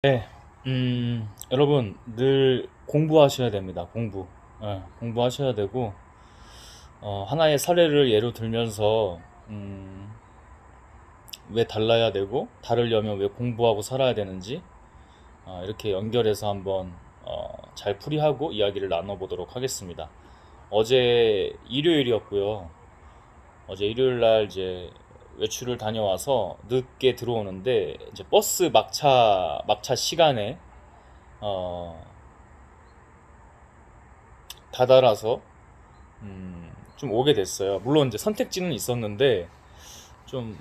네, 여러분 늘 공부하셔야 됩니다. 공부하셔야 되고 하나의 사례를 예로 들면서 왜 달라야 되고 다르려면 왜 공부하고 살아야 되는지 이렇게 연결해서 한번 잘 풀이하고 이야기를 나눠보도록 하겠습니다. 어제 일요일이었고요. 어제 일요일 날 이제 외출을 다녀와서 늦게 들어오는데 이제 버스 막차 시간에 어, 다다라서 좀 오게 됐어요. 물론 이제 선택지는 있었는데 좀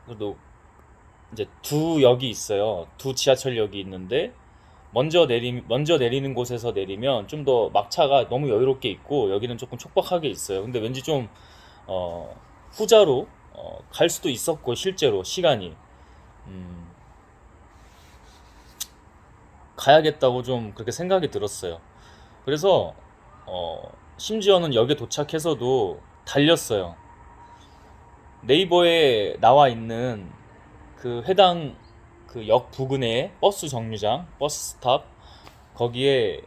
그래도 이제 두 역이 있어요. 두 지하철역이 있는데 먼저 내리는 곳에서 내리면 좀 더 막차가 너무 여유롭게 있고 여기는 조금 촉박하게 있어요. 근데 왠지 좀 어, 후자로 갈 수도 있었고 실제로 시간이 음, 가야겠다고 좀 그렇게 생각이 들었어요. 그래서 심지어는 역에 도착해서도 달렸어요. 네이버에 나와 있는 그 해당 그 역 부근의 버스 정류장, 버스 스탑 거기에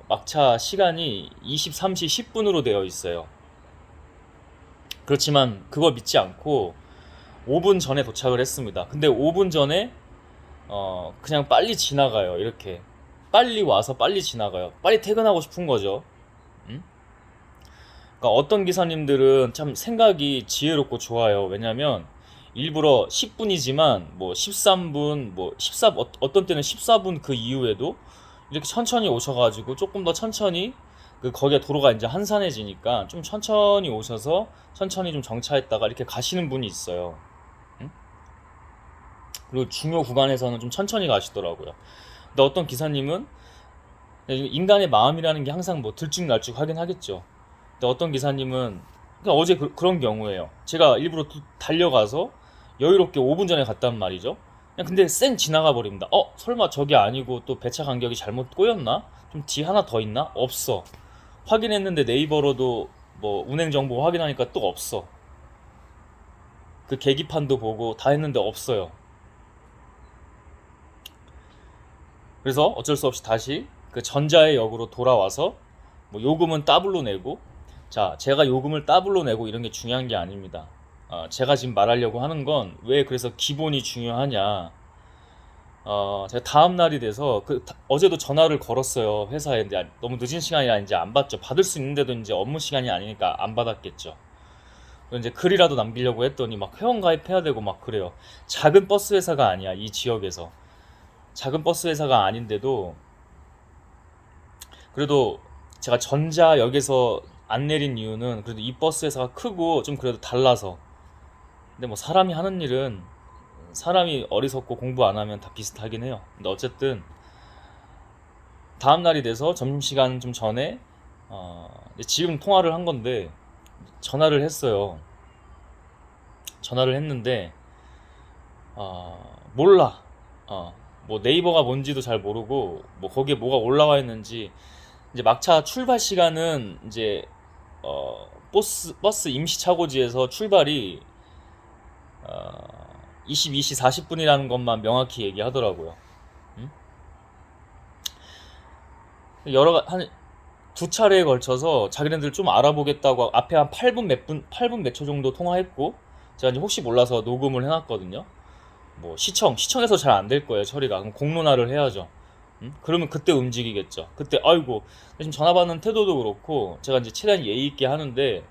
막차 시간이 23시 10분으로 되어 있어요. 그렇지만 그걸 믿지 않고 5분 전에 도착을 했습니다. 근데 5분 전에 그냥 빨리 지나가요. 이렇게 빨리 와서 빨리 지나가요. 빨리 퇴근하고 싶은 거죠. 음? 그러니까 어떤 기사님들은 참 생각이 지혜롭고 좋아요. 왜냐면 일부러 10분이지만 뭐 13분, 뭐 14, 어떤 때는 14분 그 이후에도 이렇게 천천히 오셔가지고 조금 더 천천히 그 거기에 도로가 이제 한산해지니까 좀 천천히 오셔서 천천히 좀 정차했다가 이렇게 가시는 분이 있어요. 응? 그리고 중요 구간에서는 좀 천천히 가시더라고요. 근데 어떤 기사님은 인간의 마음이라는 게 항상 뭐 들쭉날쭉 하긴 하겠죠. 근데 어떤 기사님은 그냥 어제 런 경우에요. 제가 일부러 달려가서 여유롭게 5분 전에 갔단 말이죠. 그냥 근데 쌩 지나가 버립니다. 설마 저게 아니고 또 배차 간격이 잘못 꼬였나? 좀 뒤 하나 더 있나? 없어. 확인했는데 네이버로도 뭐 운행 정보 확인하니까 또 없어. 그 계기판도 보고 다 했는데 없어요. 그래서 어쩔 수 없이 다시 그 전자의 역으로 돌아와서 뭐 요금은 더블로 내고, 자, 제가 요금을 더블로 내고 이런 게 중요한 게 아닙니다. 제가 지금 말하려고 하는 건 왜 그래서 기본이 중요하냐. 제가 다음 날이 돼서 어제도 전화를 걸었어요. 회사에. 근데 너무 늦은 시간이라 이제 안 받죠. 받을 수 있는데도 이제 업무 시간이 아니니까 안 받았겠죠. 그리고 이제 글이라도 남기려고 했더니 막 회원 가입해야 되고 막 그래요. 작은 버스 회사가 아니야, 이 지역에서. 작은 버스 회사가 아닌데도 그래도 제가 전자역에서 안 내린 이유는 그래도 이 버스 회사가 크고 좀 그래도 달라서. 근데 뭐 사람이 하는 일은 사람이 어리석고 공부 안 하면 다 비슷하긴 해요. 근데 어쨌든 다음 날이 돼서 점심시간 좀 전에 지금 통화를 한 건데 전화를 했어요. 전화를 했는데 몰라. 뭐 네이버가 뭔지도 잘 모르고 뭐 거기에 뭐가 올라와 있는지. 이제 막차 출발 시간은 이제 버스 임시 차고지에서 출발이 22시 40분이라는 것만 명확히 얘기하더라고요. 음? 한 두 차례에 걸쳐서 자기네들 좀 알아보겠다고 앞에 한 8분 몇 초 정도 통화했고, 제가 이제 혹시 몰라서 녹음을 해놨거든요. 뭐 시청에서 잘 안 될 거예요, 처리가. 그럼 공론화를 해야죠. 그러면 그때 움직이겠죠. 그때 아이고 지금 전화 받는 태도도 그렇고 제가 이제 최대한 예의 있게 하는데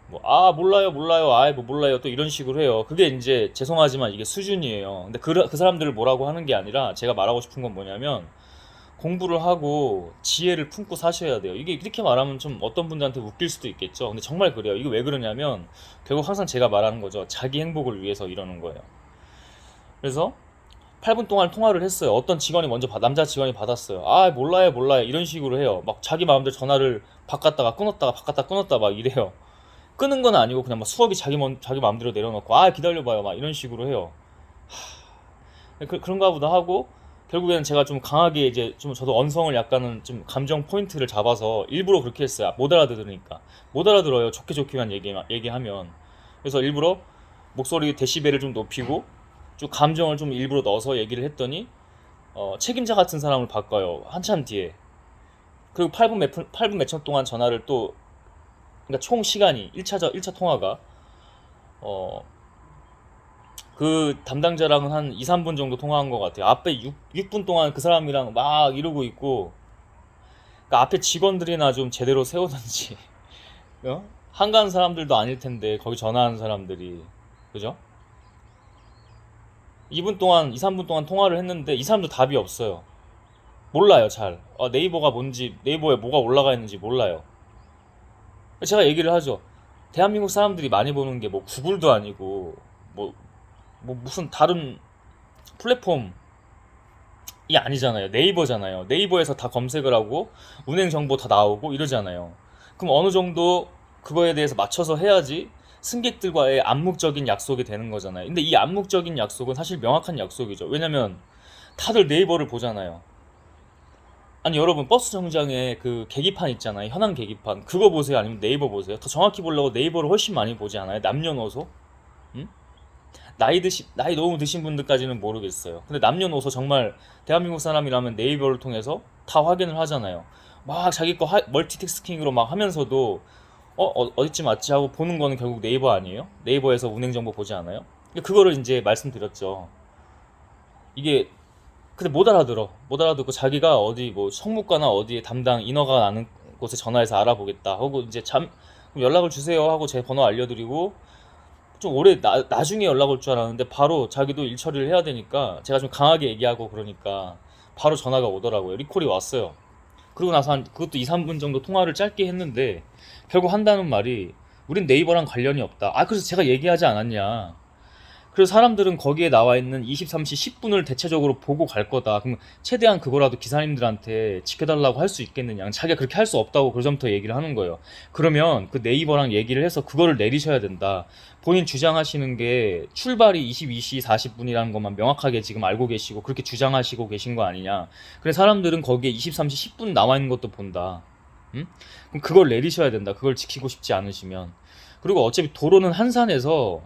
뭐 몰라요 몰라요 뭐 몰라요 또 이런 식으로 해요. 그게 이제 죄송하지만 이게 수준이에요. 근데 그 사람들을 뭐라고 하는 게 아니라 제가 말하고 싶은 건 뭐냐면 공부를 하고 지혜를 품고 사셔야 돼요. 이게 이렇게 말하면 좀 어떤 분들한테 웃길 수도 있겠죠. 근데 정말 그래요. 이게 왜 그러냐면 결국 항상 제가 말하는 거죠. 자기 행복을 위해서 이러는 거예요. 그래서 8분 동안 통화를 했어요. 어떤 직원이 먼저 남자 직원이 받았어요. 몰라요 몰라요 이런 식으로 해요. 막 자기 마음대로 전화를 바꿨다가 끊었다가 바꿨다 끊었다 막 이래요. 끄는 건 아니고 그냥 막 수업이 자기 마음대로 내려놓고 기다려봐요 막 이런 식으로 해요. 그런가 보다 하고 결국에는 제가 좀 강하게 이제 좀 저도 언성을 약간은 좀 감정 포인트를 잡아서 일부러 그렇게 했어요. 못 알아들으니까. 못 알아들어요. 좋게 좋게만 얘기하면. 그래서 일부러 목소리 데시벨을 좀 높이고 좀 감정을 좀 일부러 넣어서 얘기를 했더니 책임자 같은 사람을 바꿔요. 한참 뒤에. 그리고 8분 몇천 동안 전화를 또, 그러니까 총 시간이 1차 통화가 어, 그 담당자랑은 한 2, 3분 정도 통화한 것 같아요. 앞에 6분 동안 그 사람이랑 막 이러고 있고, 그러니까 앞에 직원들이나 좀 제대로 세우든지, 한가한 사람들도 아닐 텐데, 거기 전화하는 사람들이. 그죠? 2분 동안, 2, 3분 동안 통화를 했는데, 이 사람도 답이 없어요. 몰라요, 잘. 네이버가 뭔지, 네이버에 뭐가 올라가 있는지 몰라요. 제가 얘기를 하죠. 대한민국 사람들이 많이 보는 게 뭐 구글도 아니고, 뭐, 뭐 무슨 다른 플랫폼이 아니잖아요. 네이버잖아요. 네이버에서 다 검색을 하고 운행 정보 다 나오고 이러잖아요. 그럼 어느 정도 그거에 대해서 맞춰서 해야지 승객들과의 암묵적인 약속이 되는 거잖아요. 근데 이 암묵적인 약속은 사실 명확한 약속이죠. 왜냐면 다들 네이버를 보잖아요. 아니 여러분, 버스 정류장에 그 계기판 있잖아요. 현황 계기판. 그거 보세요? 아니면 네이버 보세요? 더 정확히 보려고 네이버를 훨씬 많이 보지 않아요? 남녀노소? 응? 나이 너무 드신 분들까지는 모르겠어요. 근데 남녀노소 정말 대한민국 사람이라면 네이버를 통해서 다 확인을 하잖아요. 막 자기 거 멀티태스킹으로 막 하면서도 어디쯤 맞지 하고 보는 거는 결국 네이버 아니에요? 네이버에서 운행 정보 보지 않아요? 그거를 이제 말씀드렸죠. 이게 근데 못 알아들어. 못 알아듣고 자기가 어디 뭐 성무과나 어디에 담당 인허가 나는 곳에 전화해서 알아보겠다 하고 이제 그럼 연락을 주세요 하고 제 번호 알려드리고 좀 오래 나중에 연락 올 줄 알았는데 바로 자기도 일 처리를 해야 되니까 제가 좀 강하게 얘기하고 그러니까 바로 전화가 오더라고요. 리콜이 왔어요. 그러고 나서 그것도 2, 3분 정도 통화를 짧게 했는데 결국 한다는 말이 우린 네이버랑 관련이 없다. 그래서 제가 얘기하지 않았냐. 그래서 사람들은 거기에 나와 있는 23시 10분을 대체적으로 보고 갈 거다. 그럼 최대한 그거라도 기사님들한테 지켜달라고 할 수 있겠느냐. 자기가 그렇게 할 수 없다고 그 점부터 얘기를 하는 거예요. 그러면 그 네이버랑 얘기를 해서 그거를 내리셔야 된다. 본인 주장하시는 게 출발이 22시 40분이라는 것만 명확하게 지금 알고 계시고 그렇게 주장하시고 계신 거 아니냐. 그래서 사람들은 거기에 23시 10분 나와 있는 것도 본다. 응? 그럼 그걸 내리셔야 된다. 그걸 지키고 싶지 않으시면. 그리고 어차피 도로는 한산해서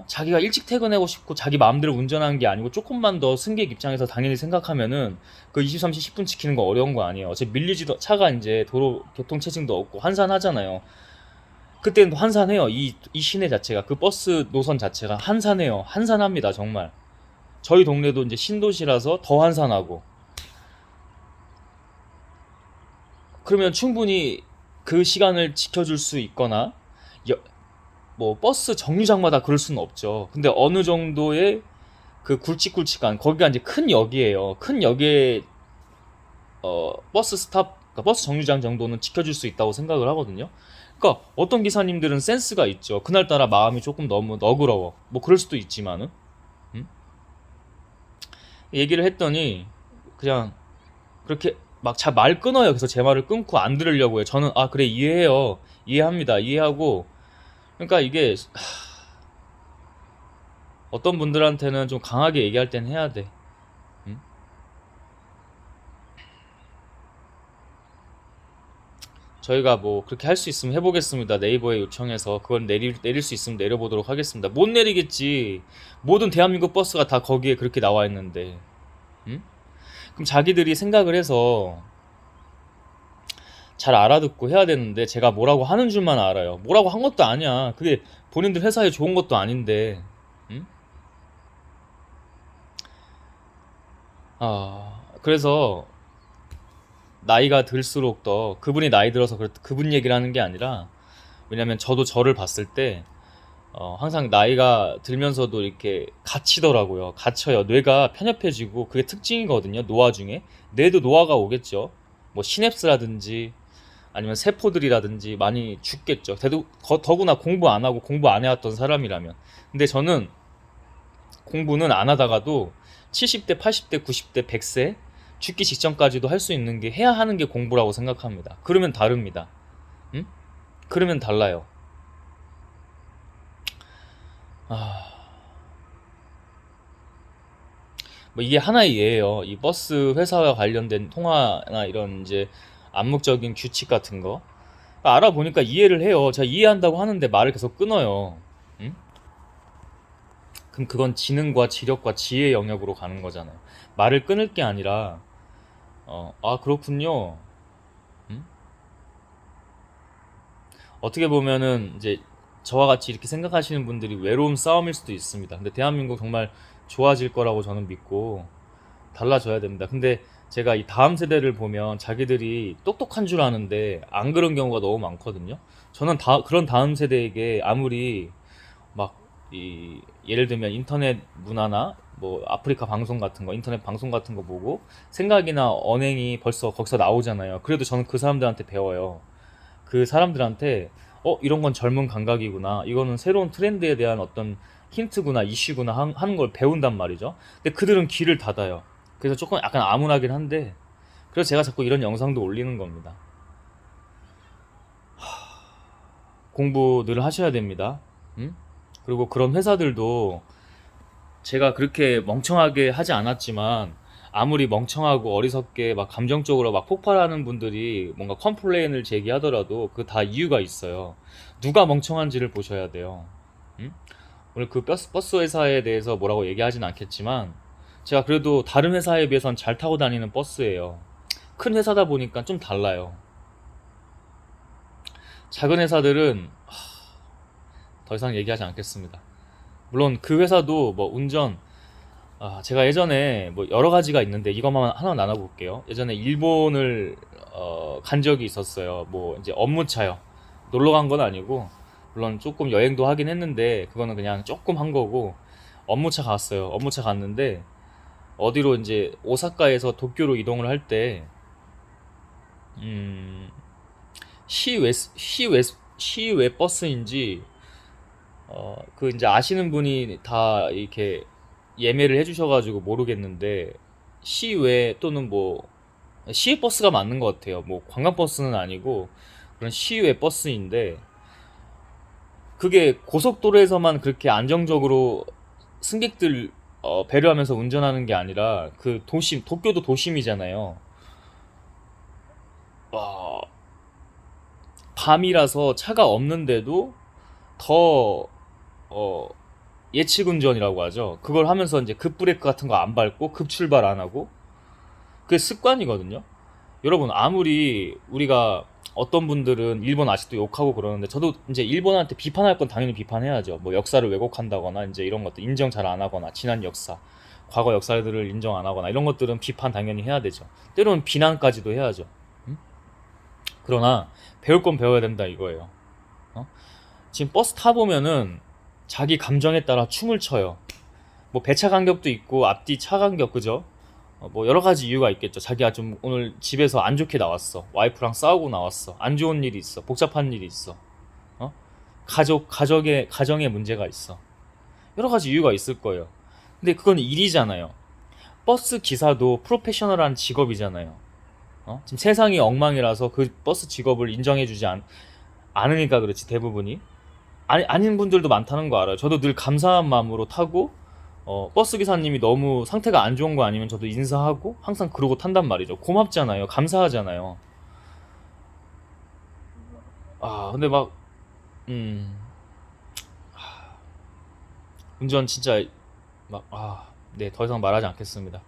자기가 일찍 퇴근하고 싶고 자기 마음대로 운전하는 게 아니고 조금만 더 승객 입장에서 당연히 생각하면은 그 23시 10분 지키는 거 어려운 거 아니에요. 어차피 밀리지도 차가 이제 도로 교통 체증도 없고 한산하잖아요. 그때는 또 한산해요. 이 시내 자체가 그 버스 노선 자체가 한산해요. 한산합니다 정말. 저희 동네도 이제 신도시라서 더 한산하고. 그러면 충분히 그 시간을 지켜줄 수 있거나 뭐 버스 정류장마다 그럴 수는 없죠. 근데 어느 정도의 그 굵직굵직한 거기가 이제 큰 역이에요. 큰 역에 버스 그러니까 버스 정류장 정도는 지켜줄 수 있다고 생각을 하거든요. 그러니까 어떤 기사님들은 센스가 있죠. 그날따라 마음이 조금 너무 너그러워. 뭐 그럴 수도 있지만은 음? 얘기를 했더니 그냥 그렇게 막 말 끊어요. 그래서 제 말을 끊고 안 들으려고 해요. 저는 그래 이해해요. 이해합니다. 이해하고 그러니까 이게 어떤 분들한테는 좀 강하게 얘기할 땐 해야 돼. 음? 저희가 뭐 그렇게 할 수 있으면 해보겠습니다. 네이버에 요청해서 그걸 내릴 수 있으면 내려보도록 하겠습니다. 못 내리겠지. 모든 대한민국 버스가 다 거기에 그렇게 나와 있는데. 음? 그럼 자기들이 생각을 해서 잘 알아듣고 해야 되는데 제가 뭐라고 하는 줄만 알아요. 뭐라고 한 것도 아니야. 그게 본인들 회사에 좋은 것도 아닌데. 음? 그래서 나이가 들수록 더 그분이 나이 들어서 그분 얘기를 하는 게 아니라 왜냐면 저도 저를 봤을 때 항상 나이가 들면서도 이렇게 갇히더라고요. 갇혀요. 뇌가 편협해지고 그게 특징이거든요. 노화 중에 뇌도 노화가 오겠죠. 뭐 시냅스라든지 아니면 세포들이라든지 많이 죽겠죠. 더구나 공부 안 하고 공부 안 해왔던 사람이라면. 근데 저는 공부는 안 하다가도 70대, 80대, 90대, 100세 죽기 직전까지도 할 수 있는 게 해야 하는 게 공부라고 생각합니다. 그러면 다릅니다. 응? 그러면 달라요. 아, 뭐 이게 하나의 예예요. 이 버스 회사와 관련된 통화나 이런 이제 암묵적인 규칙 같은 거 알아보니까 이해를 해요. 제가 이해한다고 하는데 말을 계속 끊어요. 응? 그럼 그건 지능과 지력과 지혜 영역으로 가는 거잖아요. 말을 끊을 게 아니라 아 그렇군요. 음? 어떻게 보면은 이제 저와 같이 이렇게 생각하시는 분들이 외로움 싸움일 수도 있습니다. 근데 대한민국 정말 좋아질 거라고 저는 믿고 달라져야 됩니다. 근데 제가 이 다음 세대를 보면 자기들이 똑똑한 줄 아는데 안 그런 경우가 너무 많거든요. 저는 그런 다음 세대에게 아무리 막 예를 들면 인터넷 문화나 뭐 아프리카 방송 같은 거, 인터넷 방송 같은 거 보고 생각이나 언행이 벌써 거기서 나오잖아요. 그래도 저는 그 사람들한테 배워요. 그 사람들한테 이런 건 젊은 감각이구나. 이거는 새로운 트렌드에 대한 어떤 힌트구나, 이슈구나 하는 걸 배운단 말이죠. 근데 그들은 귀를 닫아요. 그래서 조금 약간 암울하긴 한데 그래서 제가 자꾸 이런 영상도 올리는 겁니다. 공부 늘 하셔야 됩니다. 음? 그리고 그런 회사들도 제가 그렇게 멍청하게 하지 않았지만 아무리 멍청하고 어리석게 막 감정적으로 막 폭발하는 분들이 뭔가 컴플레인을 제기하더라도 그 다 이유가 있어요. 누가 멍청한지를 보셔야 돼요. 음? 오늘 그 버스 회사에 대해서 뭐라고 얘기하진 않겠지만 제가 그래도 다른 회사에 비해선 잘 타고 다니는 버스예요. 큰 회사다 보니까 좀 달라요. 작은 회사들은 더 이상 얘기하지 않겠습니다. 물론 그 회사도 뭐 운전 제가 예전에 뭐 여러 가지가 있는데 이것만 하나 나눠볼게요. 예전에 일본을 간 적이 있었어요. 뭐 이제 업무차요. 놀러 간 건 아니고 물론 조금 여행도 하긴 했는데 그거는 그냥 조금 한 거고 업무차 갔어요. 업무차 갔는데 어디로 이제 오사카에서 도쿄로 이동을 할 때 음, 시외 버스인지 그 이제 아시는 분이 다 이렇게 예매를 해주셔가지고 모르겠는데 시외 또는 뭐 시외 버스가 맞는 것 같아요. 뭐 관광 버스는 아니고 그런 시외 버스인데 그게 고속도로에서만 그렇게 안정적으로 승객들 배려하면서 운전하는 게 아니라 그 도심 도쿄도 도심이잖아요. 와, 밤이라서 차가 없는데도 더 어, 예측 운전이라고 하죠. 그걸 하면서 이제 급브레이크 같은 거 안 밟고 급출발 안 하고 그게 습관이거든요. 여러분 아무리 우리가 어떤 분들은 일본 아직도 욕하고 그러는데 저도 이제 일본한테 비판할 건 당연히 비판해야죠. 뭐 역사를 왜곡한다거나 이제 이런 것들 인정 잘 안 하거나 지난 역사, 과거 역사들을 인정 안 하거나 이런 것들은 비판 당연히 해야 되죠. 때로는 비난까지도 해야죠. 음? 그러나 배울 건 배워야 된다 이거예요. 어? 지금 버스 타 보면은 자기 감정에 따라 춤을 춰요. 뭐 배차 간격도 있고 앞뒤 차 간격 그죠? 뭐 여러 가지 이유가 있겠죠. 자기가 좀 오늘 집에서 안 좋게 나왔어. 와이프랑 싸우고 나왔어. 안 좋은 일이 있어. 복잡한 일이 있어. 어? 가정에 문제가 있어. 여러 가지 이유가 있을 거예요. 근데 그건 일이잖아요. 버스 기사도 프로페셔널한 직업이잖아요. 지금 세상이 엉망이라서 그 버스 직업을 인정해주지 않으니까 그렇지 대부분이. 아닌 분들도 많다는 거 알아요. 저도 늘 감사한 마음으로 타고 버스 기사님이 너무 상태가 안 좋은 거 아니면 저도 인사하고 항상 그러고 탄단 말이죠. 고맙잖아요. 감사하잖아요. 근데 막 음, 운전 진짜 네, 더 이상 말하지 않겠습니다.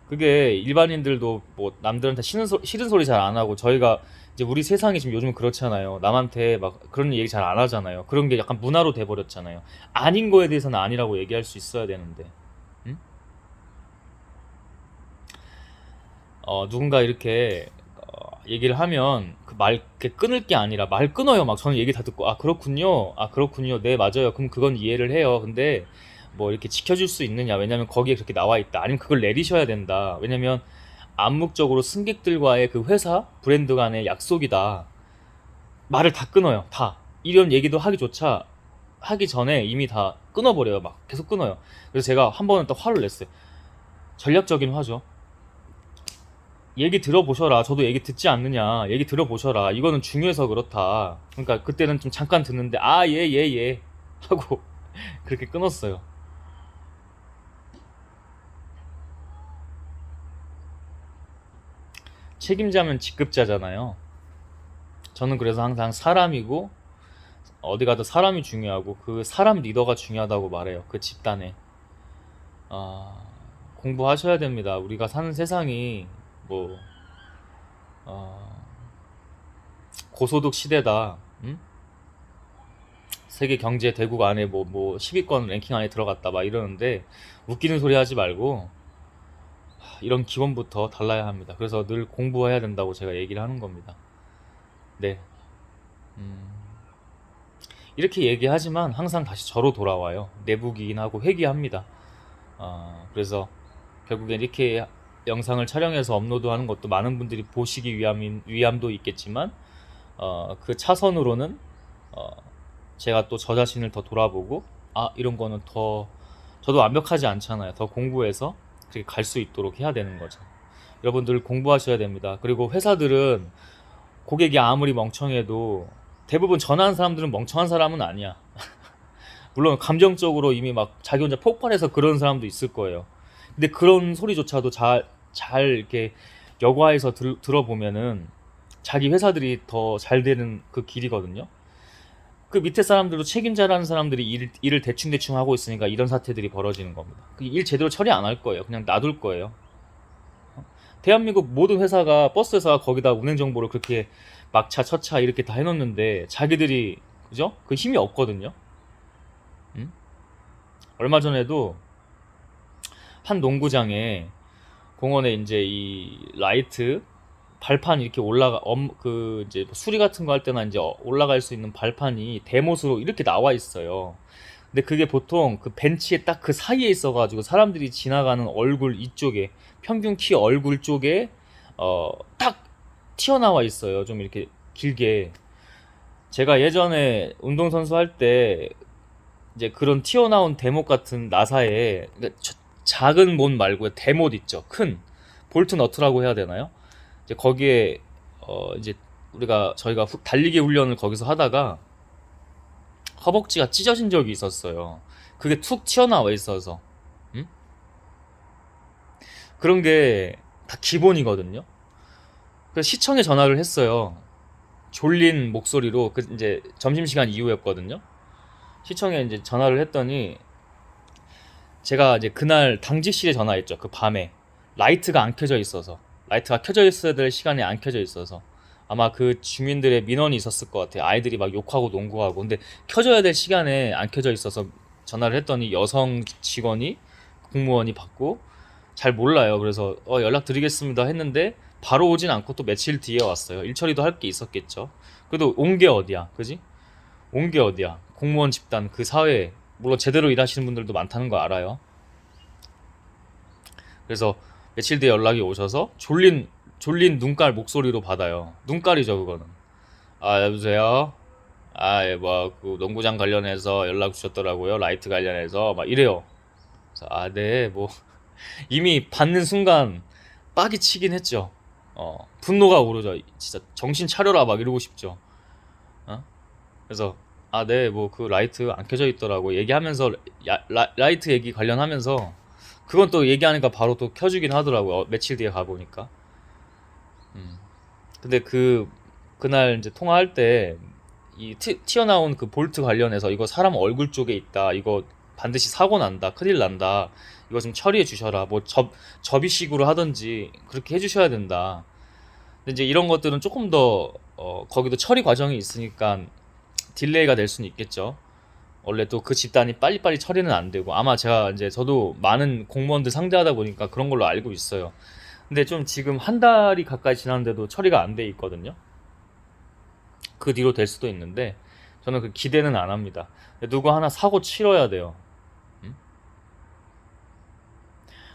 그게 일반인들도 뭐 남들한테 싫은 소리 잘 안 하고 저희가 이제 우리 세상이 지금 요즘 그렇잖아요. 남한테 막 그런 얘기 잘 안 하잖아요. 그런 게 약간 문화로 돼버렸잖아요. 아닌 거에 대해서는 아니라고 얘기할 수 있어야 되는데. 음? 누군가 이렇게 얘기를 하면 그 말 끊을 게 아니라 말 끊어요. 막 저는 얘기 다 듣고 그렇군요. 그렇군요. 네 맞아요. 그럼 그건 이해를 해요. 근데 뭐 이렇게 지켜줄 수 있느냐? 왜냐면 거기에 그렇게 나와 있다. 아니면 그걸 내리셔야 된다. 왜냐면 암묵적으로 승객들과의 그 회사 브랜드 간의 약속이다. 말을 다 끊어요. 다 이런 얘기도 하기 전에 이미 다 끊어버려요. 막 계속 끊어요. 그래서 제가 한 번은 또 화를 냈어요. 전략적인 화죠. 얘기 들어보셔라. 저도 얘기 듣지 않느냐. 얘기 들어보셔라. 이거는 중요해서 그렇다. 그러니까 그때는 좀 잠깐 듣는데 예 하고 그렇게 끊었어요. 책임자면 직급자잖아요. 저는 그래서 항상 사람이고 어디 가도 사람이 중요하고 그 사람 리더가 중요하다고 말해요. 그 집단에. 아, 공부하셔야 됩니다. 우리가 사는 세상이 뭐 어, 고소득 시대다. 음? 세계 경제 대국 안에 뭐 10위권 랭킹 안에 들어갔다 막 이러는데 웃기는 소리 하지 말고 이런 기본부터 달라야 합니다. 그래서 늘 공부해야 된다고 제가 얘기를 하는 겁니다. 네. 음, 이렇게 얘기하지만 항상 다시 저로 돌아와요. 내부기긴 하고 회귀합니다. 그래서 결국엔 이렇게 영상을 촬영해서 업로드하는 것도 많은 분들이 보시기 위함도 있겠지만 그 차선으로는 어, 제가 또 저 자신을 더 돌아보고 이런 거는 더 저도 완벽하지 않잖아요. 더 공부해서 그렇게 갈 수 있도록 해야 되는 거죠. 여러분들 공부하셔야 됩니다. 그리고 회사들은 고객이 아무리 멍청해도 대부분 전화하는 사람들은 멍청한 사람은 아니야. 물론 감정적으로 이미 막 자기 혼자 폭발해서 그런 사람도 있을 거예요. 근데 그런 소리조차도 잘 이렇게 여과해서 들어보면은 자기 회사들이 더 잘 되는 그 길이거든요. 그 밑에 사람들도 책임자라는 사람들이 일을 대충대충 하고 있으니까 이런 사태들이 벌어지는 겁니다. 그 일 제대로 처리 안 할 거예요. 그냥 놔둘 거예요. 대한민국 모든 회사가 버스 회사가 거기다 운행 정보를 그렇게 막차, 첫차 이렇게 다 해놓는데 자기들이 그죠? 그 힘이 없거든요. 음? 얼마 전에도 한 농구장에 공원에 이제 이 라이트 발판 이렇게 그 이제 수리 같은 거 할 때나 이제 올라갈 수 있는 발판이 대못으로 이렇게 나와 있어요. 근데 그게 보통 그 벤치에 딱 그 사이에 있어가지고 사람들이 지나가는 얼굴 이쪽에 평균 키 얼굴 쪽에 딱 튀어나와 있어요. 좀 이렇게 길게. 제가 예전에 운동선수 할 때 이제 그런 튀어나온 대못 같은 나사에 그러니까 작은 못 말고 대못 있죠. 큰 볼트 너트라고 해야 되나요? 이제 거기에 이제 저희가 달리기 훈련을 거기서 하다가 허벅지가 찢어진 적이 있었어요. 그게 툭 튀어나와 있어서. 음? 그런 게 다 기본이거든요. 그래서 시청에 전화를 했어요. 졸린 목소리로 그 이제 점심시간 이후였거든요. 시청에 이제 전화를 했더니 제가 이제 그날 당직실에 전화했죠. 그 밤에 라이트가 안 켜져 있어서 라이트가 켜져 있어야 될 시간에 안 켜져 있어서 아마 그 주민들의 민원이 있었을 것 같아요. 아이들이 막 욕하고 농구하고 근데 켜져야 될 시간에 안 켜져 있어서 전화를 했더니 여성 직원이 공무원이 받고 잘 몰라요. 그래서 연락드리겠습니다 했는데 바로 오진 않고 또 며칠 뒤에 왔어요. 일 처리도 할 게 있었겠죠. 그래도 온 게 어디야, 그지? 온 게 어디야? 공무원 집단 그 사회에 물론 제대로 일하시는 분들도 많다는 거 알아요. 그래서 며칠 뒤에 연락이 오셔서 졸린 눈깔 목소리로 받아요. 눈깔이죠 그거는. 여보세요. 그 농구장 관련해서 연락 주셨더라고요. 라이트 관련해서 막 이래요. 그래서 네, 뭐 이미 받는 순간 빡이 치긴 했죠. 분노가 오르죠. 진짜 정신 차려라 막 이러고 싶죠. 어? 그래서 네, 뭐 그 라이트 안 켜져 있더라고 얘기하면서 라이트 얘기 관련하면서 그건 또 얘기하니까 바로 또 켜주긴 하더라고요. 며칠 뒤에 가보니까. 음. 근데 그날 이제 통화할 때 이 튀어나온 그 볼트 관련해서 이거 사람 얼굴 쪽에 있다. 이거 반드시 사고 난다. 큰일 난다. 이거 좀 처리해 주셔라. 뭐 접이식으로 하든지 그렇게 해 주셔야 된다. 근데 이제 이런 것들은 조금 더 거기도 처리 과정이 있으니까 딜레이가 될 수는 있겠죠. 원래 또 그 집단이 빨리빨리 처리는 안 되고 아마 제가 이제 저도 많은 공무원들 상대하다 보니까 그런 걸로 알고 있어요. 근데 좀 지금 한 달이 가까이 지났는데도 처리가 안 돼 있거든요. 그 뒤로 될 수도 있는데 저는 그 기대는 안 합니다. 누구 하나 사고 치러야 돼요. 음?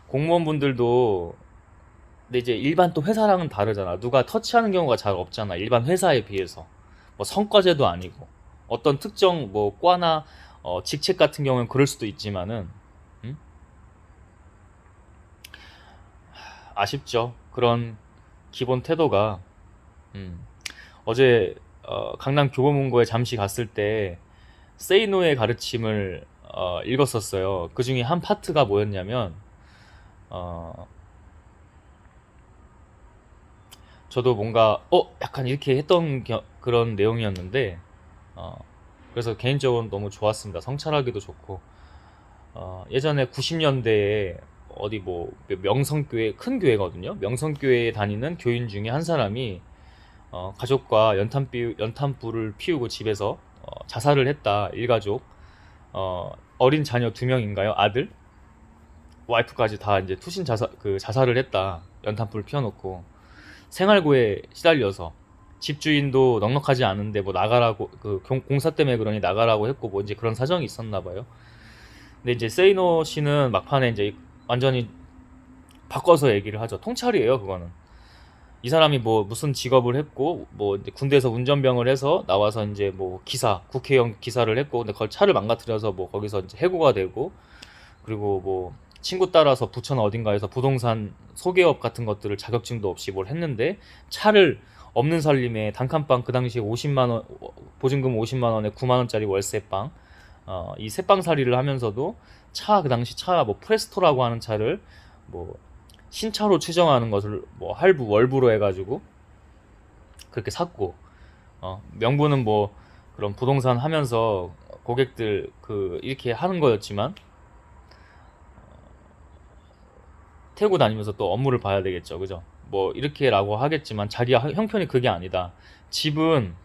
공무원분들도 근데 이제 일반 또 회사랑은 다르잖아. 누가 터치하는 경우가 잘 없잖아. 일반 회사에 비해서. 뭐 성과제도 아니고 어떤 특정 뭐 과나 직책 같은 경우는 그럴 수도 있지만은 음? 아쉽죠. 그런 기본 태도가 음. 어제 강남 교보문고에 잠시 갔을 때 세이노의 가르침을 읽었었어요. 그 중에 한 파트가 뭐였냐면 어, 저도 뭔가 약간 이렇게 했던 그런 내용이었는데 그래서 개인적으로 너무 좋았습니다. 성찰하기도 좋고 예전에 90년대에 어디 뭐 명성교회, 큰 교회거든요. 명성교회에 다니는 교인 중에 한 사람이 가족과 연탄불을 피우고 집에서 자살을 했다. 일가족. 어린 자녀 2명인가요? 아들? 와이프까지 다 이제 자살을 했다. 연탄불 피워놓고 생활고에 시달려서 집주인도 넉넉하지 않은데 뭐 나가라고, 공사 때문에 그러니 나가라고 했고 뭐 이제 그런 사정이 있었나 봐요. 근데 이제 세이노 씨는 막판에 이제 완전히 바꿔서 얘기를 하죠. 통찰이에요, 그거는. 이 사람이 뭐 무슨 직업을 했고 뭐 이제 군대에서 운전병을 해서 나와서 이제 뭐 국회의원 기사를 했고, 근데 그걸 차를 망가뜨려서 뭐 거기서 이제 해고가 되고, 그리고 뭐 친구 따라서 부천 어딘가에서 부동산 소개업 같은 것들을 자격증도 없이 뭘 했는데, 차를 없는 살림에 단칸방, 그 당시에 50만 원 보증금 50만 원에 9만 원짜리 월세방, 이 새빵살이를 하면서도 그 당시 차 뭐 프레스토라고 하는 차를 뭐 신차로 추정하는 것을 뭐 할부 월부로 해가지고 그렇게 샀고, 명분은 뭐 그런 부동산 하면서 고객들 이렇게 하는 거였지만, 태우고 다니면서 또 업무를 봐야 되겠죠, 그죠? 뭐 이렇게라고 하겠지만 자기 형편이 그게 아니다. 집은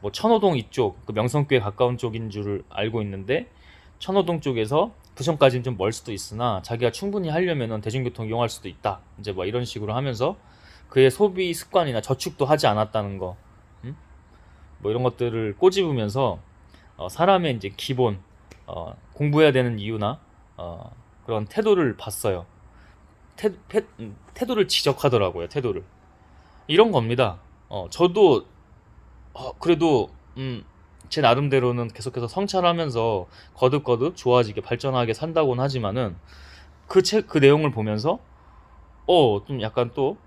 뭐 천호동 이쪽, 그 명성교에 가까운 쪽인 줄 알고 있는데, 천호동 쪽에서 부천까지는 좀 멀 수도 있으나 자기가 충분히 하려면은 대중교통 이용할 수도 있다. 이제 뭐 이런 식으로 하면서 그의 소비 습관이나 저축도 하지 않았다는 거, 뭐 이런 것들을 꼬집으면서 사람의 이제 기본, 공부해야 되는 이유나 그런 태도를 봤어요. 태도를 지적하더라고요. 태도를. 이런 겁니다. 저도 그래도 제 나름대로는 계속해서 성찰하면서 거듭거듭 좋아지게 발전하게 산다고는 하지만은, 그 내용을 보면서 좀 약간 또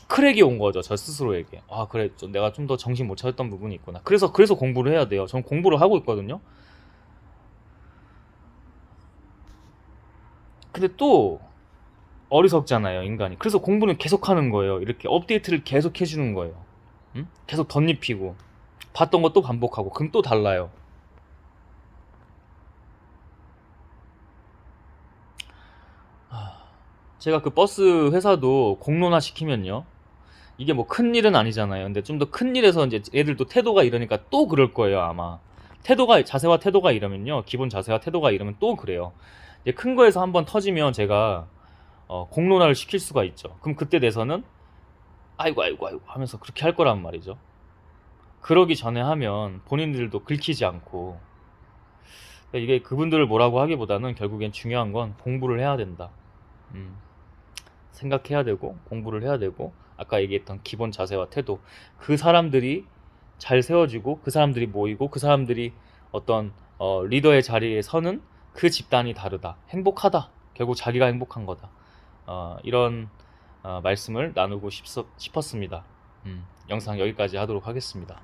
크랙이 온 거죠. 저 스스로에게. 그래, 내가 좀 더 정신 못 차렸던 부분이 있구나. 그래서 공부를 해야 돼요. 전 공부를 하고 있거든요. 근데 또 어리석잖아요, 인간이. 그래서 공부는 계속 하는 거예요. 이렇게 업데이트를 계속 해주는 거예요. 계속 덧입히고 봤던 것도 반복하고, 그럼 또 달라요. 제가 그 버스 회사도 공론화 시키면요, 이게 뭐 큰 일은 아니잖아요. 근데 좀 더 큰 일에서 이제 애들도 태도가 이러니까 또 그럴 거예요, 아마. 자세와 태도가 이러면요, 기본 자세와 태도가 이러면 또 그래요. 이제 큰 거에서 한번 터지면 제가 공론화를 시킬 수가 있죠. 그럼 그때 돼서는 아이고 아이고 아이고 하면서 그렇게 할 거란 말이죠. 그러기 전에 하면 본인들도 긁히지 않고. 그러니까 이게 그분들을 뭐라고 하기보다는 결국엔 중요한 건 공부를 해야 된다. 음, 생각해야 되고 공부를 해야 되고, 아까 얘기했던 기본 자세와 태도, 그 사람들이 잘 세워지고 그 사람들이 모이고 그 사람들이 어떤 리더의 자리에 서는 그 집단이 다르다. 행복하다. 결국 자기가 행복한 거다. 이런 말씀을 나누고 싶었습니다. 영상 여기까지 하도록 하겠습니다.